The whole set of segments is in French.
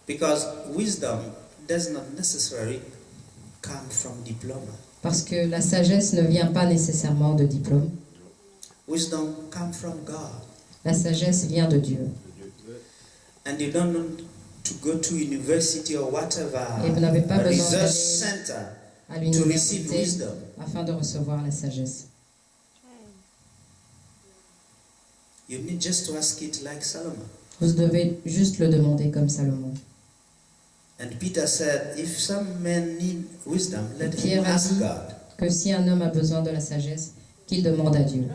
Because wisdom does not necessarily come from diploma. Parce que la sagesse ne vient pas nécessairement de diplôme. Wisdom comes from God. La sagesse vient de Dieu. And you don't need to go to university or whatever, Et vous n'avez pas a besoin research d'aller center à to receive l'université wisdom. afin de recevoir la sagesse. You need just to ask it like Solomon. Vous devez juste le demander comme Salomon. And Peter said, if some men need wisdom, let him Pierre a ask dit God. que si un homme a besoin de la sagesse, qu'il demande à Dieu.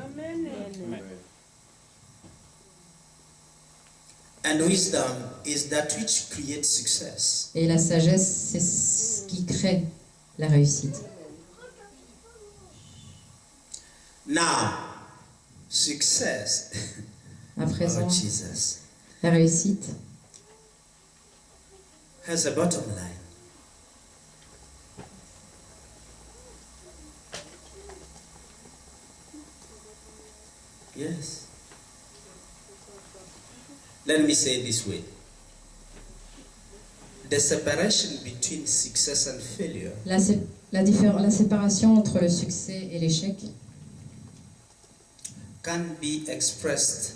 And wisdom is that which creates success. Et la sagesse, c'est ce qui crée la réussite. Now, success, À présent, oh Jesus, la réussite has a bottom line. Yes. Let me say it this way. The separation between success and failure la séparation entre le succès et l'échec can be expressed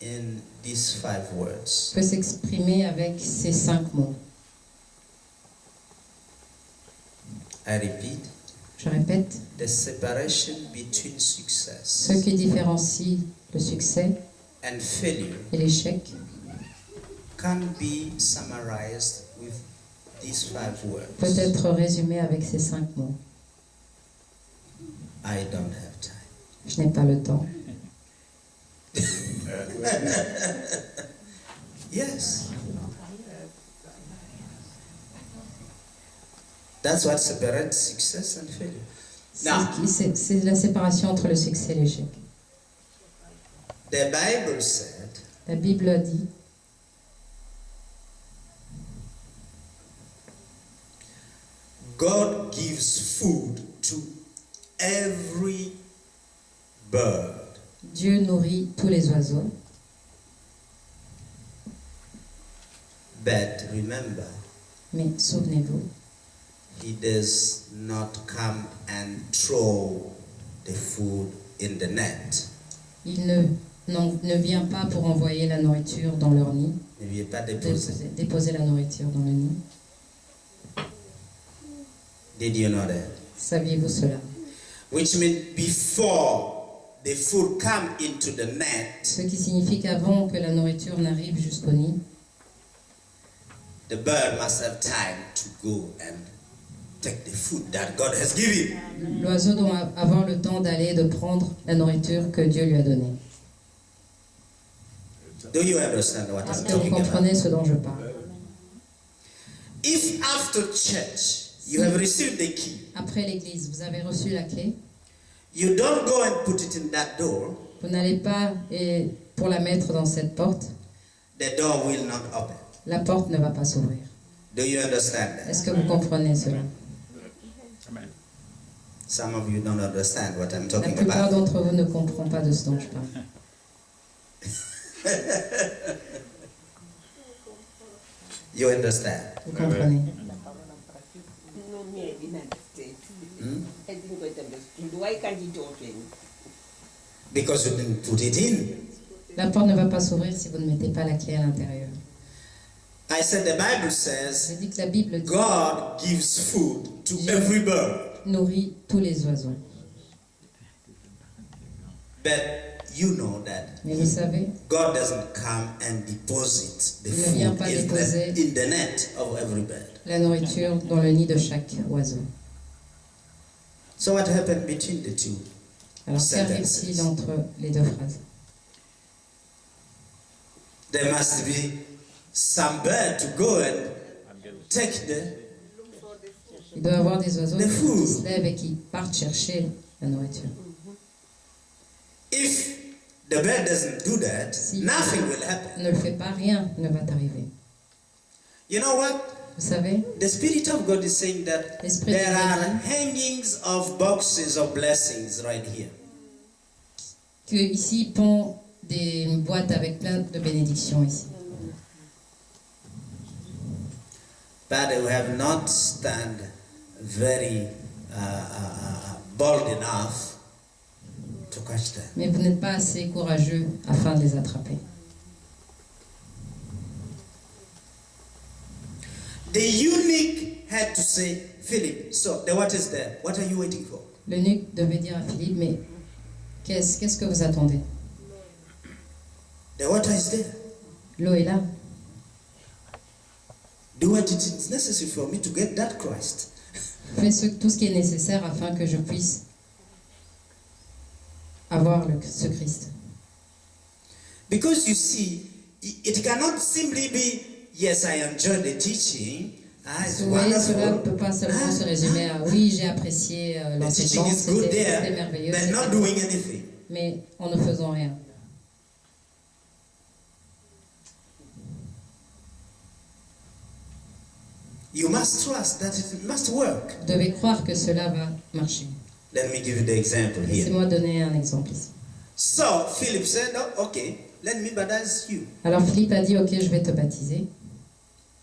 in these 5 words. peut s'exprimer avec ces 5 mots. I repeat, Je répète, the separation between success ce qui différencie le succès and failure et l'échec can be summarized with these 5 words. peut être résumé avec ces 5 mots. I don't have time. Je n'ai pas le temps. Yes. That's what separates success and failure. Now, C'est la séparation entre le succès et l'échec. the Bible said, La Bible a dit, God gives food to every bird. Dieu nourrit tous les oiseaux. But remember, Mais souvenez-vous, He does not come and throw the food in the net. il ne vient pas pour envoyer la nourriture dans leur nid, Il ne vient pas déposer. déposer la nourriture dans le nid. Did you know that? Saviez-vous cela? Which means before the food come into the net, Ce qui signifie qu'avant que la nourriture n'arrive jusqu'au nid, the bird must have time to go and take the food that God has given. l'oiseau doit avoir le temps d'aller et de prendre la nourriture que Dieu lui a donnée. Do you understand what Est-ce I'm que vous talking about? comprenez ce dont je parle? If after church you have received the key, Après l'église, vous avez reçu la clé, you don't go and put it in that door, vous n'allez pas pour la mettre dans cette porte, the door will not open. la porte ne va pas s'ouvrir. Do you understand that? Est-ce que vous comprenez cela? Some of you don't understand what I'm La talking plupart about. d'entre vous ne comprennent pas de ce dont je parle. You understand? Vous comprenez? No, me, I didn't understand. Hmm? I didn't quite understand. Why can't it open? Because you didn't put it in. La porte ne va pas s'ouvrir si vous ne mettez pas la clé à l'intérieur. I said the Bible says J'ai dit que la Bible dit God gives food to every bird. nourrit tous les oiseaux. But you know that Mais vous savez, God doesn't come and deposit the Il ne vient food pas in déposer in the net of every bird. la nourriture dans le nid de chaque oiseau. So what happened between the two? Alors qu'arrive-t-il entre les deux phrases? There must be some bird to go and take Il doit y avoir des oiseaux The qui food. se lèvent et qui partent chercher la nourriture. If the bird doesn't do that, Si nothing will happen. ne le fait pas, rien ne va t'arriver. You know what? Vous savez, The Spirit of God is saying that L'Esprit there de Dieu are dit hangings of boxes of blessings right here. que ici il pond des boîtes avec plein de bénédictions ici. but we have not stand very bold enough to catch them. Mais vous n'êtes pas assez courageux afin de les attraper. The eunuch had to say, Philip, so the water is there. What are you waiting for? L'eunuque devait dire à Philippe, mais qu'est-ce que vous attendez? The water is there. L'eau est là. Do what it is necessary for me to get that Christ. Fais tout ce qui est nécessaire afin que je puisse avoir ce Christ. Because you see, it cannot simply be, yes, I enjoyed the teaching. It's Vous voyez, cela ne wonderful. peut pas seulement se résumer à oui, j'ai apprécié The teaching l'enseignement, is good c'était there, merveilleux, but not doing anything. mais en ne faisant rien. You must trust that it must work. Vous devez croire que cela va marcher. Let me give you the example here. Laissez-moi donner un exemple ici. So Philip said, oh, okay, let me baptize you. Alors Philippe a dit, ok, je vais te baptiser.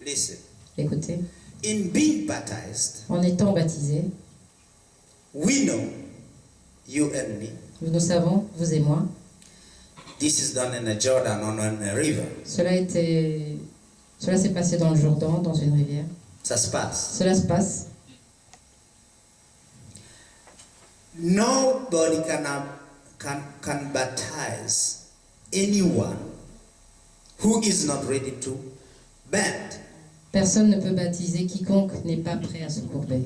Listen, Écoutez, in being baptized, en étant baptisé, we know, you and me, nous savons, vous et moi, this is done in a Jordan or in a river. cela s'est passé dans le Jourdain, dans une rivière. Ça se passe. Cela se passe. Nobody can baptize anyone who is not ready to bend. Personne ne peut baptiser quiconque n'est pas prêt à se courber.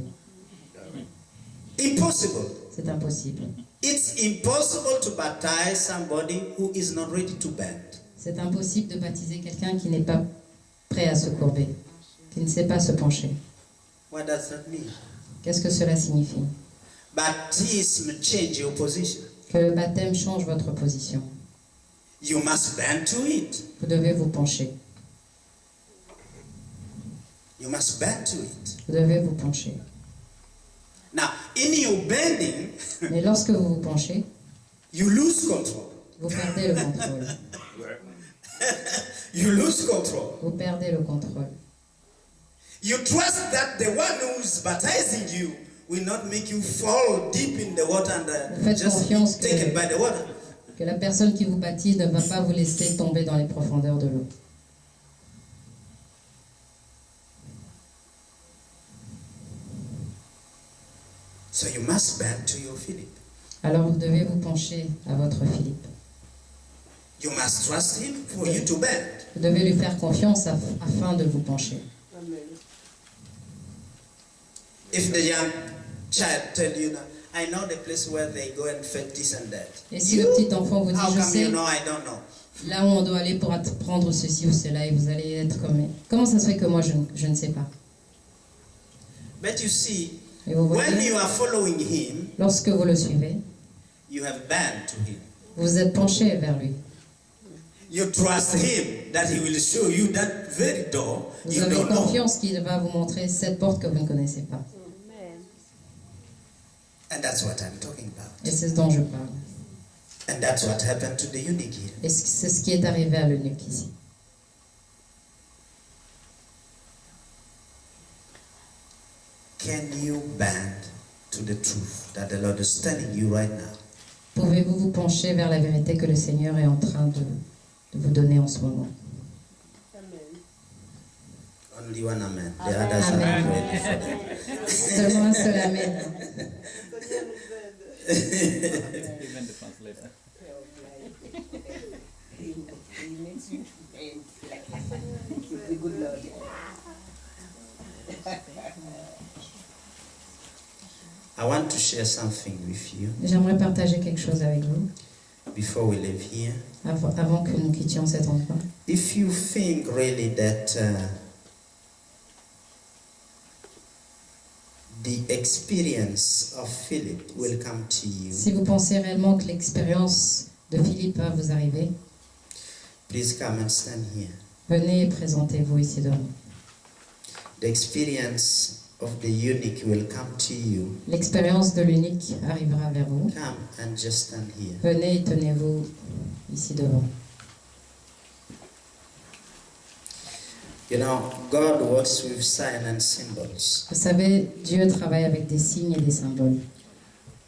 Impossible. C'est impossible. It's impossible to baptize somebody who is not ready to bend. C'est impossible de baptiser quelqu'un qui n'est pas prêt à se courber, qui ne sait pas se pencher. What does that mean? Qu'est-ce que cela signifie? Baptism change your position. Que le baptême change votre position. You must bend to it. Vous devez vous pencher. You must bend to it. Vous devez vous pencher. Now, in your bending, Mais lorsque vous vous penchez, you lose control. vous perdez le contrôle. You lose control. Vous perdez le contrôle. You trust that the one who is baptizing you will not make you fall deep in the water and Faites just confiance be taken by the water. Que la personne qui vous baptise ne va pas vous laisser tomber dans les profondeurs de l'eau. So you must bend to your Philip. Alors vous devez vous pencher à votre Philippe. You must trust him for you to bend. Vous devez lui faire confiance afin de vous pencher. If the young child tell you, I know the place where they go and fetch this and that. Et si le petit enfant vous dit, How je come sais you know I don't know? là où on doit aller pour apprendre ceci ou cela, et vous allez être comme... Comment ça se fait que moi je ne sais pas? But you see, Et vous when voyez, you are following him, lorsque vous le suivez, you have bent to him. vous êtes penché vers lui. You trust him that he will show you that very door Vous you avez don't know. confiance qu'il va vous montrer cette porte que vous ne connaissez pas. And that's what I'm talking about. Et c'est ce dont je parle. And that's what happened to the eunuch here. Et c'est ce qui est arrivé à l'eunuque ici. Can you bend to the truth that the Lord is telling you right now? Pouvez-vous vous pencher vers la vérité que le Seigneur est en train de vous donner en ce moment? Only one amen. The others are Amen. not ready for that. Seulement un seul Amen. Even the translator. He makes you bend like the good Lord. I want to share something with you J'aimerais partager quelque chose avec vous before we leave here. avant que nous quittions cet endroit. If you think really that the experience of Philip will come to you, Si vous pensez réellement que l'expérience de Philippe va vous arriver, please come and stand here. venez et présentez-vous ici devant. The experience of the eunuch will come to you. L'expérience de l'unique arrivera vers vous. Come and just stand here. Venez et tenez-vous ici devant. You know, God works with signs and symbols. Vous savez, Dieu travaille avec des signes et des symboles.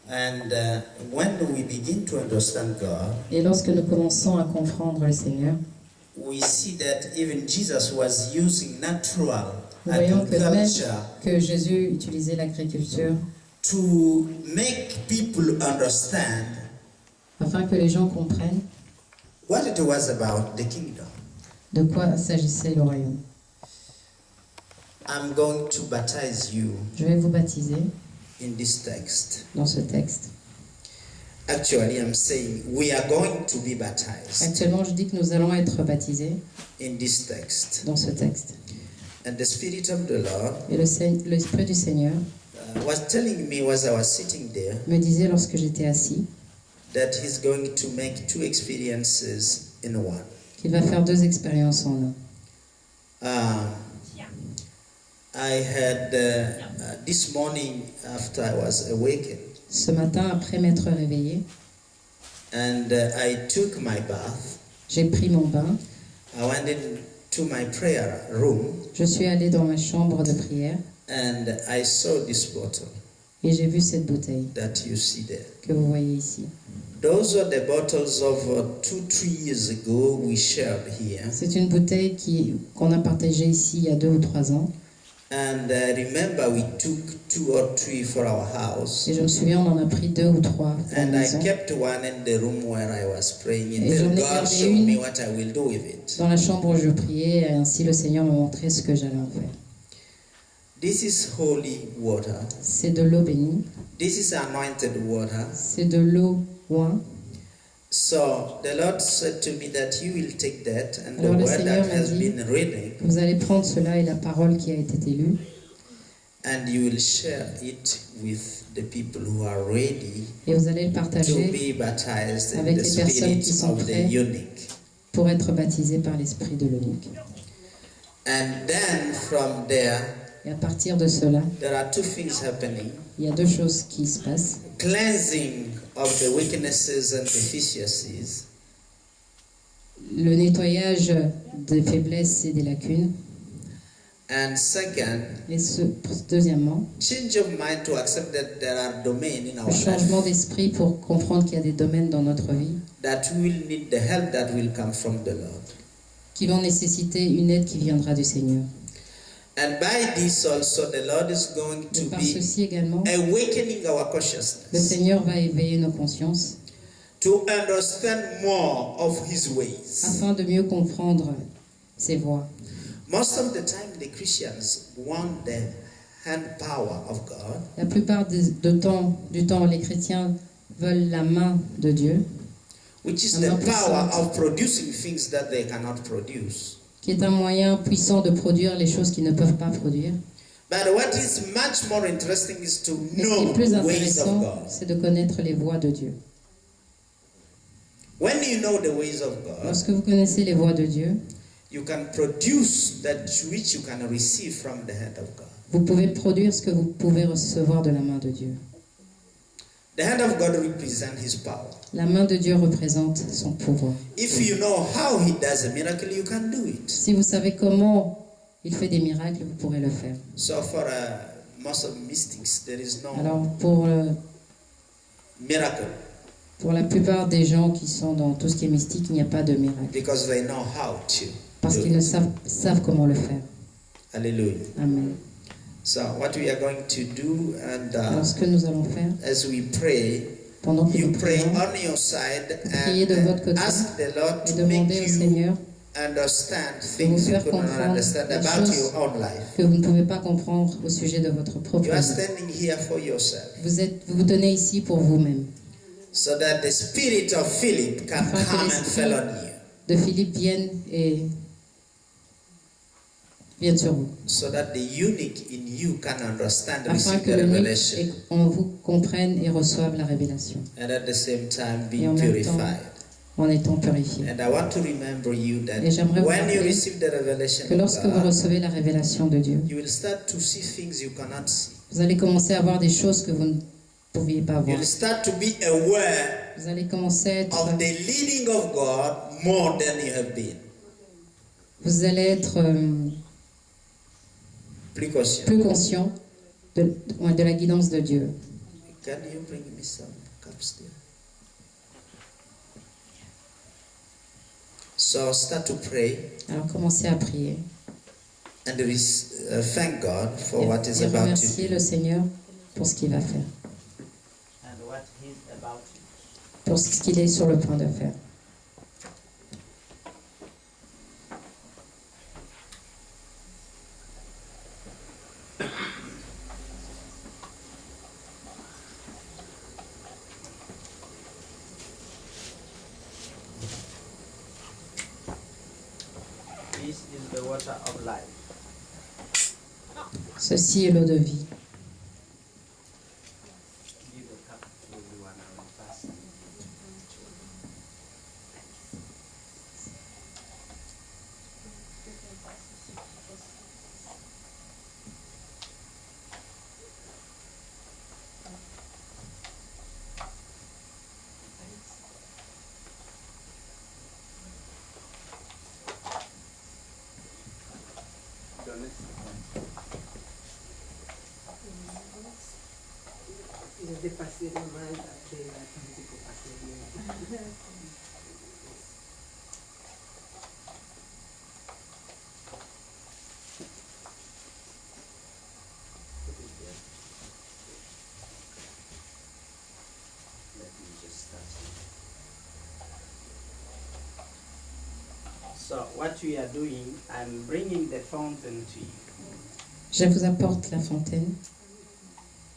And when we begin to understand God, Et lorsque nous commençons à comprendre le Seigneur, we see that even Jesus was using natural nous voyons que même agriculture que Jésus utilisait l'agriculture to make people understand afin que les gens comprennent what it was about the kingdom. de quoi s'agissait le royaume. I'm going to baptize you Je vais vous baptiser in this text. dans ce texte. Actually, I'm saying we are going to be baptized Actuellement, je dis que nous allons être baptisés in this text. dans ce texte. And the Spirit of the Lord Et l'Esprit du Seigneur was telling me as I was sitting there me disait lorsque j'étais assis that He's going to make two experiences in one. qu'il va faire 2 expériences en un. I had this morning after I was awakened, Ce matin, après m'être réveillé, and I took my bath. j'ai pris mon bain, I went into my prayer room je suis allé dans ma chambre de prière and I saw this bottle et j'ai vu cette bouteille that you see there. que vous voyez ici. Those are the bottles of 2-3 years ago we shared here. C'est une bouteille qu'on a partagée ici il y a 2 ou 3 ans. And remember, we took 2 or 3 for our house. Et je me souviens, on en a pris 2 ou 3 pour la And I maison. kept one in the room where I was praying Et j'en until ai God gardé showed une me what I will do with it. dans la chambre où je priais, et ainsi le Seigneur me montrait ce que j'allais en faire. This is holy water. C'est de l'eau bénie, This is anointed water. c'est de l'eau oint. So the Lord said to me that you will take that and the Alors le word Seigneur that m'a has dit, been reading vous allez prendre cela et la parole qui a été lue, and you will share it with the people who are ready et vous allez le to partager be baptized in avec the les personnes qui spirit sont of the prêtes eunuch. pour être baptisés par l'Esprit de l'eunuque. And then from there, Et à partir de cela, there are 2 things happening. il y a 2 choses qui se passent. Cleansing of the weaknesses and deficiencies, Le nettoyage des faiblesses et des lacunes. and second, Et deuxièmement, change of mind to accept that there are domains in our le changement life d'esprit pour comprendre qu'il y a des domaines dans notre vie that will need the help that will come from the Lord. qui vont nécessiter une aide qui viendra du Seigneur. And by this also the Lord is going Et to par be ceci également, awakening our le consciousness Seigneur va éveiller nos consciences to understand more of His ways. afin de mieux comprendre ses voies. Most of the time the Christians want the hand power of God, La plupart du temps, les chrétiens veulent la main de Dieu, which is I'm the not power concerned. of producing things that they cannot produce. qui est un moyen puissant de produire les choses qu'ils ne peuvent pas produire. But what is much more interesting is to Mais ce qui know est plus the ways of intéressant, God. c'est de connaître les voies de Dieu. When you know the ways of God, Lorsque vous connaissez les voies de Dieu, you can produce that which you can receive from the hand of God. vous pouvez produire ce que vous pouvez recevoir de la main de Dieu. The hand of God represents His power. La main de Dieu représente son pouvoir. If you know how He does a miracle, you can do it. Si vous savez comment il fait des miracles, vous pourrez le faire. So for most of mystics, there is no Alors miracle pour la plupart des gens qui sont dans tout ce qui est mystique, il n'y a pas de miracle. because they know how to. Parce do qu'ils it. savent comment le faire. Hallelujah. Amen. So what we are going to do, and Alors ce que nous allons faire, as we pray, pendant que you nous pray prions, on your side priez de votre and côté ask the Lord et to make demandez au you Seigneur understand de vous things you faire could not comprendre understand les about choses your own life. que vous ne pouvez pas comprendre au sujet de votre propre You are vie. standing here for yourself, Vous vous tenez ici pour vous-même. so that the spirit of Philip can Afin que come and l'esprit fall on you, de Philippe vienne sur vous. so that the eunuch in you can understand and Afin receive que the le revelation, en vous comprenne et reçoive la révélation. and at the same time be Et en même temps, purified. en étant purifié. And I want to remember you that Et j'aimerais vous when you rappeler receive the revelation Que of lorsque vous God, recevez la révélation de Dieu, you will start to see things you cannot see. vous allez commencer à voir des choses que vous ne pouviez pas You voir. will start to be aware Vous allez commencer à être, of the leading of God more than you have been. vous allez être plus conscient. plus conscient de la guidance de Dieu. Can you bring me some cups there? So start to pray Alors commencez à prier and thank God for what is et about to remercier do. le Seigneur pour ce qu'il va faire, And what He's about to do. pour ce qu'il est sur le point de faire. This is the water of life. Ceci est l'eau de vie. Give a cup to everyone and pass. Il a dépassé le mal après la tante pour passer bien. Let me just start. So what we are doing, I'm bringing the fountain to you Je vous apporte la fontaine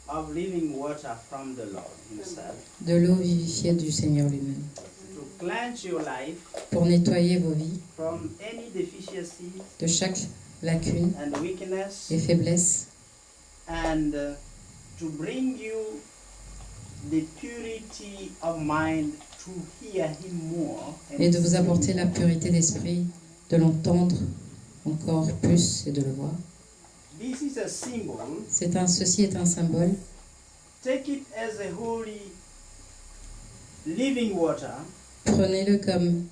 of living water from the Lord Himself de l'eau vivifiée du Seigneur lui-même, to cleanse your life pour nettoyer vos vies from any deficiencies de chaque lacune and weakness et faiblesse, and to bring you the purity of mind to hear Him more and et de vous see apporter Him. la pureté d'esprit, de l'entendre encore plus et de le voir. This is a symbol. Ceci est un symbole. Take it as a holy living water Prenez-le comme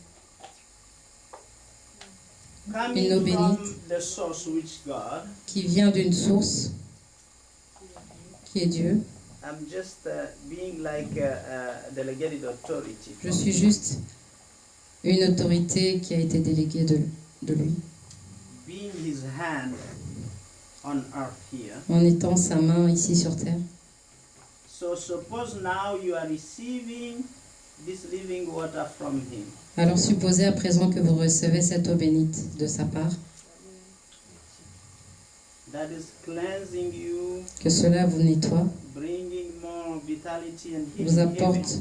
coming Une eau from bénite. the source which God. qui vient d'une source qui est Dieu. I'm just being like a delegated authority. Je from suis Him. juste une autorité qui a été déléguée de lui, Being His hand on earth here. en étant sa main ici sur terre. So suppose now you are receiving this living water from Him. Alors supposez à présent que vous recevez cette eau bénite de sa part, That is cleansing you, que cela vous nettoie, bringing more vitality and vous apporte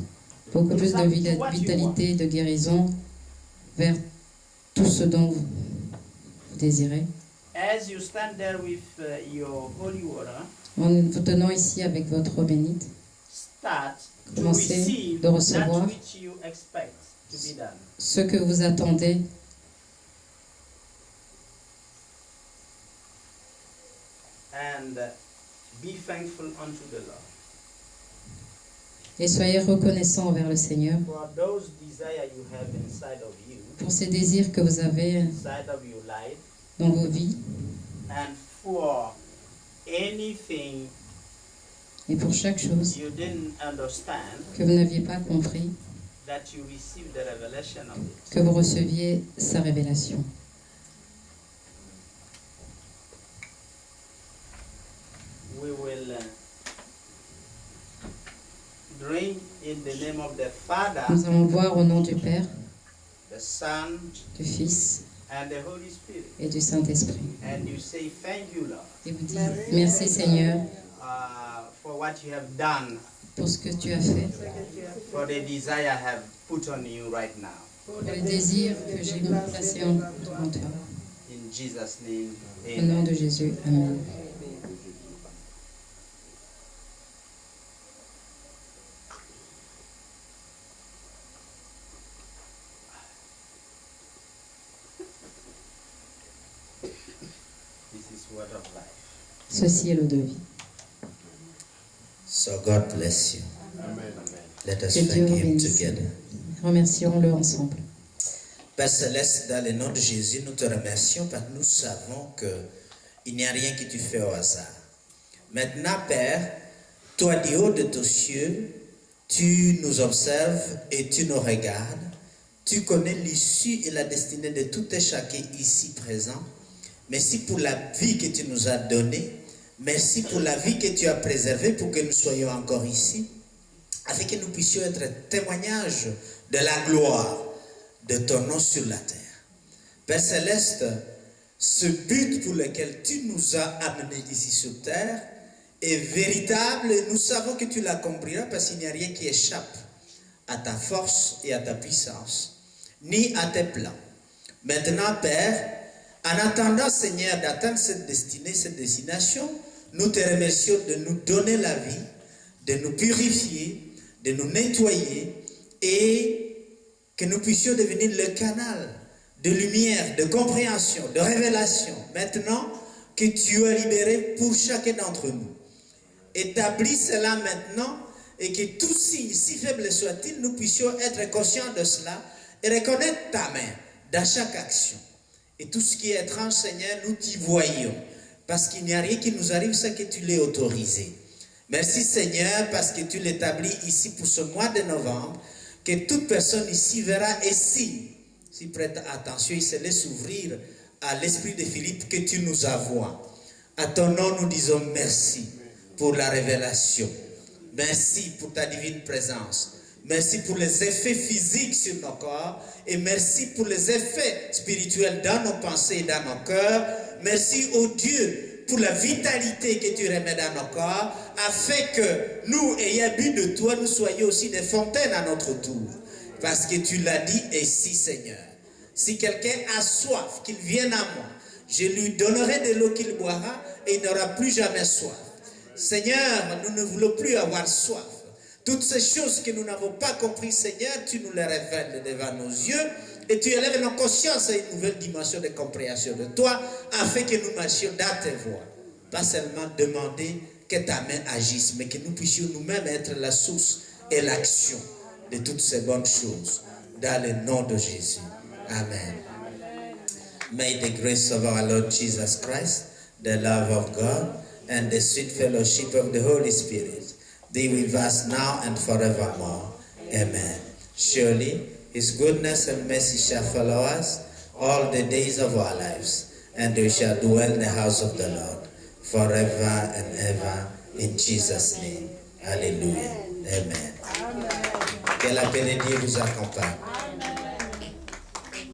beaucoup plus de vitalité et de guérison vers tout ce dont vous désirez. As you stand there with your holy water, En vous tenant ici avec votre eau bénite, start to Commencez receive de recevoir that which you expect to be done. ce que vous attendez, And be thankful unto the Lord. et soyez reconnaissants envers le Seigneur For those desires you have inside of you, pour ces désirs que vous avez inside of your life, dans vos vies and for anything et pour chaque chose you didn't understand, que vous n'aviez pas compris, that you receive the revelation of it. que vous receviez sa révélation. We will drink in the name of the Father, Nous allons boire au nom du Père, the Son, du Fils and the Holy Spirit. et du Saint-Esprit. And you say, thank you, Lord, Et vous dites merci Seigneur for what you have done, pour ce que tu as fait, for the desire I have put on you right now. pour le désir que j'ai placé en toi. In Jesus' name, Au nom amen. de Jésus, Amen. This is word of life. Ceci est l'eau de vie. So God bless you. Amen. Let us Que Dieu thank vous Him bénisse. together. Remercions-le ensemble. Père Céleste, dans le nom de Jésus, nous te remercions parce que nous savons que Il n'y a rien que tu fais au hasard. Maintenant, Père, toi du haut de tes cieux, tu nous observes et tu nous regardes. Tu connais l'issue et la destinée de tout et chacun ici présent. Merci pour la vie que tu nous as donnée. Merci pour la vie que tu as préservée pour que nous soyons encore ici, afin que nous puissions être témoignage de la gloire de ton nom sur la terre. Père Céleste, ce but pour lequel tu nous as amenés ici sur terre est véritable et nous savons que tu l'accompliras parce qu'il n'y a rien qui échappe à ta force et à ta puissance, ni à tes plans. Maintenant, Père, en attendant, Seigneur, d'atteindre cette destinée, cette destination, nous te remercions de nous donner la vie, de nous purifier, de nous nettoyer et que nous puissions devenir le canal de lumière, de compréhension, de révélation. Maintenant que tu as libéré pour chacun d'entre nous. Établis cela maintenant et que tout signe, si faible soit-il, nous puissions être conscients de cela et reconnaître ta main dans chaque action. Et tout ce qui est étrange, Seigneur, nous t'y voyons. Parce qu'il n'y a rien qui nous arrive sans que tu l'aies autorisé. Merci Seigneur parce que tu l'établis ici pour ce mois de novembre, que toute personne ici verra et si prête attention, il se laisse ouvrir à l'esprit de Philippe que tu nous envoies. À ton nom nous disons merci pour la révélation. Merci pour ta divine présence. Merci pour les effets physiques sur nos corps et merci pour les effets spirituels dans nos pensées et dans nos cœurs. Merci, ô Dieu, pour la vitalité que tu remets dans nos corps, afin que nous, ayant bu de toi, nous soyons aussi des fontaines à notre tour. Parce que tu l'as dit ainsi, Seigneur. Si quelqu'un a soif, qu'il vienne à moi. Je lui donnerai de l'eau qu'il boira et il n'aura plus jamais soif. Seigneur, nous ne voulons plus avoir soif. Toutes ces choses que nous n'avons pas compris, Seigneur, tu nous les révèles devant nos yeux et tu élèves nos consciences à une nouvelle dimension de compréhension de toi afin que nous marchions dans tes voies. Pas seulement demander que ta main agisse, mais que nous puissions nous-mêmes être la source et l'action de toutes ces bonnes choses. Dans le nom de Jésus. Amen. May the grace of our Lord Jesus Christ, the love of God, and the sweet fellowship of the Holy Spirit be with us now and forevermore. Amen. Surely, His goodness and mercy shall follow us all the days of our lives, and we shall dwell in the house of the Lord forever and ever. In Jesus' name. Hallelujah. Amen. Que la paix de Dieu vous accompagne.